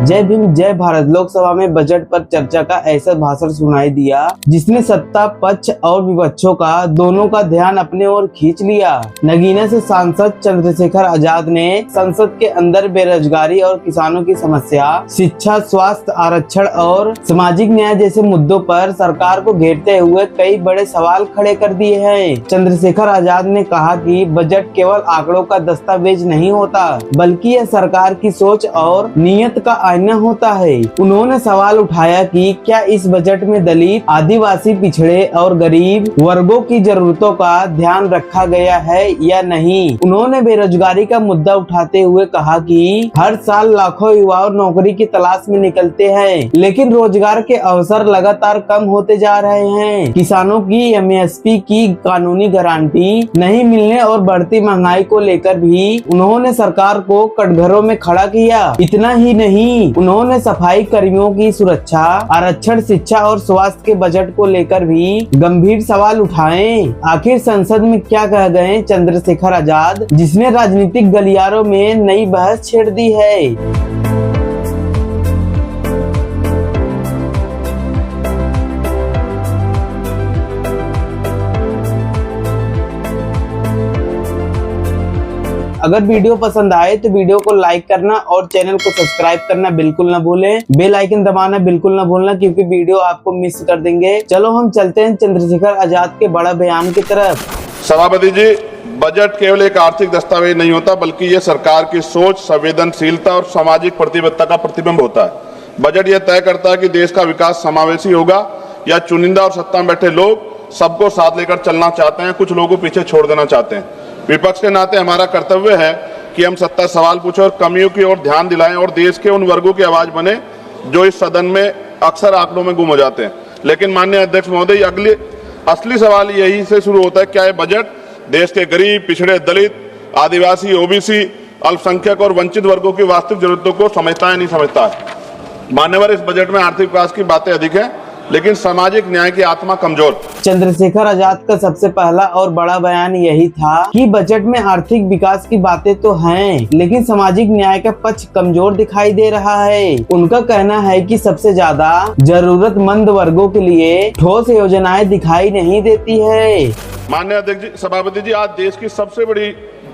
जय भीम जय भारत। लोकसभा में बजट पर चर्चा का ऐसा भाषण सुनाई दिया जिसने सत्ता पक्ष और विपक्षों का दोनों का ध्यान अपने ओर खींच लिया। नगीना से सांसद चंद्रशेखर आजाद ने संसद के अंदर बेरोजगारी और किसानों की समस्या, शिक्षा, स्वास्थ्य, आरक्षण और सामाजिक न्याय जैसे मुद्दों पर सरकार को घेरते हुए कई बड़े सवाल खड़े कर दिए हैं। चंद्रशेखर आजाद ने कहा कि बजट केवल आंकड़ों का दस्तावेज नहीं होता, बल्कि यह सरकार की सोच और नीयत का आईना होता है। उन्होंने सवाल उठाया कि क्या इस बजट में दलित, आदिवासी, पिछड़े और गरीब वर्गों की जरूरतों का ध्यान रखा गया है या नहीं। उन्होंने बेरोजगारी का मुद्दा उठाते हुए कहा कि हर साल लाखों युवा नौकरी की तलाश में निकलते हैं, लेकिन रोजगार के अवसर लगातार कम होते जा रहे हैं। किसानों की एमएसपी की कानूनी गारंटी नहीं मिलने और बढ़ती महंगाई को लेकर भी उन्होंने सरकार को कटघरों में खड़ा किया। इतना ही नहीं, उन्होंने सफाई कर्मियों की सुरक्षा, आरक्षण, शिक्षा और स्वास्थ्य के बजट को लेकर भी गंभीर सवाल उठाए। आखिर संसद में क्या कह गए चंद्रशेखर आजाद, जिसने राजनीतिक गलियारों में नई बहस छेड़ दी है। अगर वीडियो पसंद आए तो वीडियो को लाइक करना और चैनल को सब्सक्राइब करना बिल्कुल न भूलें। बेल आइकन दबाना बिल्कुल न भूलना, क्योंकि वीडियो आपको मिस कर देंगे। चलो हम चलते हैं चंद्रशेखर आजाद के बड़ा बयान की तरफ। सभापति जी, बजट केवल एक आर्थिक दस्तावेज नहीं होता, बल्कि ये सरकार की सोच, संवेदनशीलता और सामाजिक प्रतिबद्धता का प्रतिबिंब होता है। बजट यह तय करता है कि देश का विकास समावेशी होगा या चुनिंदा और सत्ता में बैठे लोग सबको साथ लेकर चलना चाहते हैं, कुछ लोगों को पीछे छोड़ देना चाहते हैं। विपक्ष के नाते हमारा कर्तव्य है कि हम सत्ता सवाल पूछे और कमियों की ओर ध्यान दिलाएं और देश के उन वर्गों की आवाज बने जो इस सदन में अक्सर आंकड़ों में गुम हो जाते हैं। लेकिन माननीय अध्यक्ष महोदय, असली सवाल यही से शुरू होता है, क्या ये बजट देश के गरीब, पिछड़े, दलित, आदिवासी, ओबीसी, अल्पसंख्यक और वंचित वर्गों की वास्तविक जरूरतों को समझता है, नहीं समझता है। मान्यवर, इस बजट में आर्थिक विकास की बातें अधिक है, लेकिन सामाजिक न्याय की आत्मा कमजोर। चंद्रशेखर आजाद का सबसे पहला और बड़ा बयान यही था कि बजट में आर्थिक विकास की बातें तो हैं, लेकिन सामाजिक न्याय का पक्ष कमजोर दिखाई दे रहा है। उनका कहना है कि सबसे ज्यादा जरूरतमंद वर्गों के लिए ठोस योजनाएं दिखाई नहीं देती है। माननीय अध्यक्ष जी, सभापति जी, आज देश की सबसे बड़ी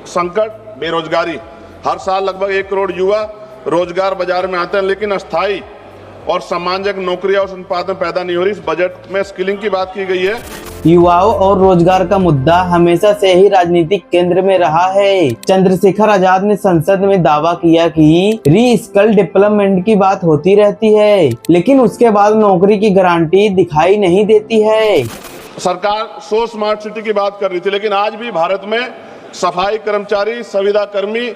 संकट बेरोजगारी। हर साल लगभग 1 करोड़ युवा रोजगार बाजार में आते हैं, लेकिन अस्थायी और सम्मानजनक नौकरियां और संपादन पैदा नहीं हो रही। इस बजट में स्किलिंग की बात की गई है। युवाओं और रोजगार का मुद्दा हमेशा से ही राजनीतिक केंद्र में रहा है। चंद्रशेखर आजाद ने संसद में दावा किया कि री स्किल डेवलपमेंट की बात होती रहती है, लेकिन उसके बाद नौकरी की गारंटी दिखाई नहीं देती है। सरकार सो स्मार्ट सिटी की बात कर रही थी, लेकिन आज भी भारत में सफाई कर्मचारी, संविदा कर्मी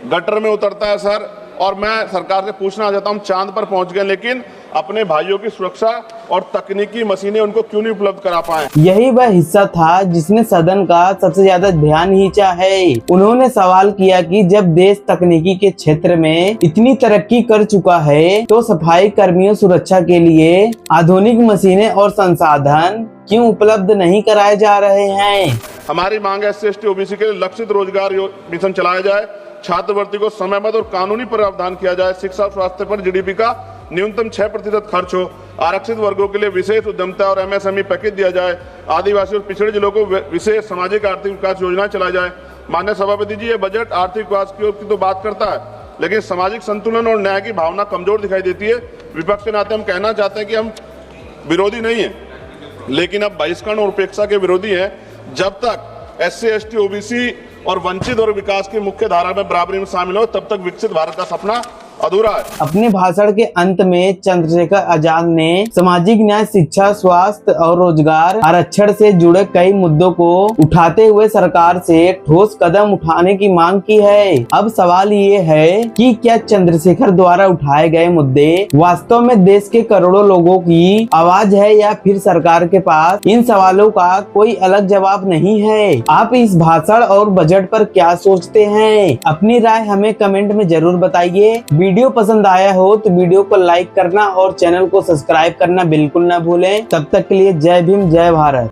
गटर में उतरता है सर। और मैं सरकार से पूछना चाहता हूं, चांद पर पहुंच गए, लेकिन अपने भाइयों की सुरक्षा और तकनीकी मशीनें उनको क्यों नहीं उपलब्ध करा पाए। यही वह हिस्सा था जिसने सदन का सबसे ज्यादा ध्यान खींचा है। उन्होंने सवाल किया कि जब देश तकनीकी के क्षेत्र में इतनी तरक्की कर चुका है, तो सफाई कर्मियों सुरक्षा के लिए आधुनिक मशीनें और संसाधन क्यों उपलब्ध नहीं कराए जा रहे हैं। हमारी मांग है SC/ST OBC के लिए लक्षित रोजगार मिशन चलाया जाए, छात्रवृत्ति को समयबद्ध और कानूनी प्रावधान किया जाए, शिक्षा और स्वास्थ्य पर GDP का न्यूनतम 6% खर्च हो, आरक्षित वर्गों के लिए विशेष उद्यमता और MSME पैकेज दिया जाए, आदिवासी और पिछड़े जिलों को विशेष सामाजिक आर्थिक विकास योजना चलाई जाए। माननीय सभापति जी, ये बजट आर्थिक विकास की तो बात करता है, लेकिन सामाजिक संतुलन और न्याय की भावना कमजोर दिखाई देती है। विपक्ष के नाते हम कहना चाहते हैं कि हम विरोधी नहीं है, लेकिन अब बहिष्करण और उपेक्षा के विरोधी हैं। जब तक SC/ST OBC और वंचित और विकास की मुख्य धारा में बराबरी में शामिल हो, तब तक विकसित भारत का सपना अधूरा है। अपने भाषण के अंत में चंद्रशेखर आजाद ने सामाजिक न्याय, शिक्षा, स्वास्थ्य और रोजगार, आरक्षण से जुड़े कई मुद्दों को उठाते हुए सरकार से ठोस कदम उठाने की मांग की है। अब सवाल ये है कि क्या चंद्रशेखर द्वारा उठाए गए मुद्दे वास्तव में देश के करोड़ों लोगों की आवाज है, या फिर सरकार के पास इन सवालों का कोई अलग जवाब नहीं है। आप इस भाषण और बजट पर क्या सोचते हैं? अपनी राय हमें कमेंट में जरूर बताइए। वीडियो पसंद आया हो तो वीडियो को लाइक करना और चैनल को सब्सक्राइब करना बिल्कुल ना भूलें। तब तक के लिए जय भीम जय भारत।